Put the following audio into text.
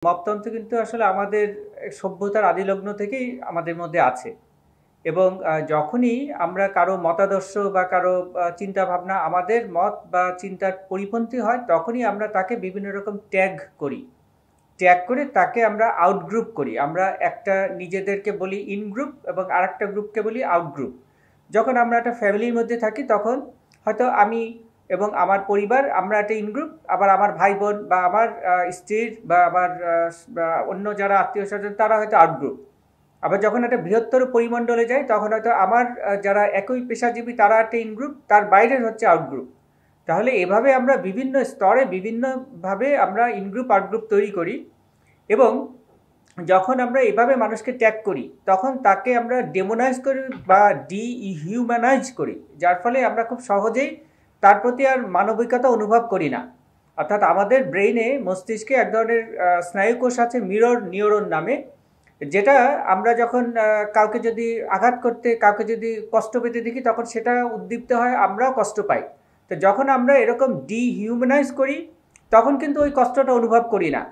মপতন্ত্র কিন্তু আসলে আমাদের সভ্যতার আদিলগ্ন থেকেই আমাদের মধ্যে আছে এবং যখনই আমরা কারো মতাদর্শ বা কারো চিন্তাভাবনা আমাদের মত বা চিন্তার পরিপন্থী হয় তখনই আমরা তাকে বিভিন্ন রকম ট্যাগ করে তাকে আমরা আউটগ্রুপ করি। আমরা একটা নিজেদেরকে বলি ইন গ্রুপ এবং আরেকটা গ্রুপকে বলি আউট গ্রুপ। যখন আমরা একটা ফ্যামিলির মধ্যে থাকি তখন হয়তো আমি এবং আমার পরিবার আমরা একটা ইন গ্রুপ, আবার আমার ভাই বোন বা আমার স্ত্রীর বা আমার অন্য যারা আত্মীয় স্বজন তারা হয়তো আউট গ্রুপ। আবার যখন একটা বৃহত্তর পরিমণ্ডলে যাই তখন হয়তো আমার যারা একই পেশাজীবী তারা একটা ইন গ্রুপ, তার বাইরের হচ্ছে আউট গ্রুপ। তাহলে এভাবে আমরা বিভিন্ন স্তরে বিভিন্নভাবে আমরা ইন গ্রুপ আউট গ্রুপ তৈরি করি এবং যখন আমরা এভাবে মানুষকে ট্যাগ করি তখন তাকে আমরা ডেমোনাইজ করি বা ডিহিউম্যানাইজ করি, যার ফলে আমরা খুব সহজেই তার প্রতি আর মানবিকতা অনুভব করি না। অর্থাৎ আমাদের ব্রেইনে মস্তিষ্কে এক ধরনের স্নায়ুকোষ আছে মিরর নিউরন নামে, যেটা আমরা যখন কাউকে যদি আঘাত করতে কাউকে যদি কষ্ট পেতে দেখি তখন সেটা উদ্দীপ্ত হয়, আমরাও কষ্ট পাই। তো যখন আমরা এরকম ডিহিউম্যানাইজ করি তখন কিন্তু ওই কষ্টটা অনুভব করি না।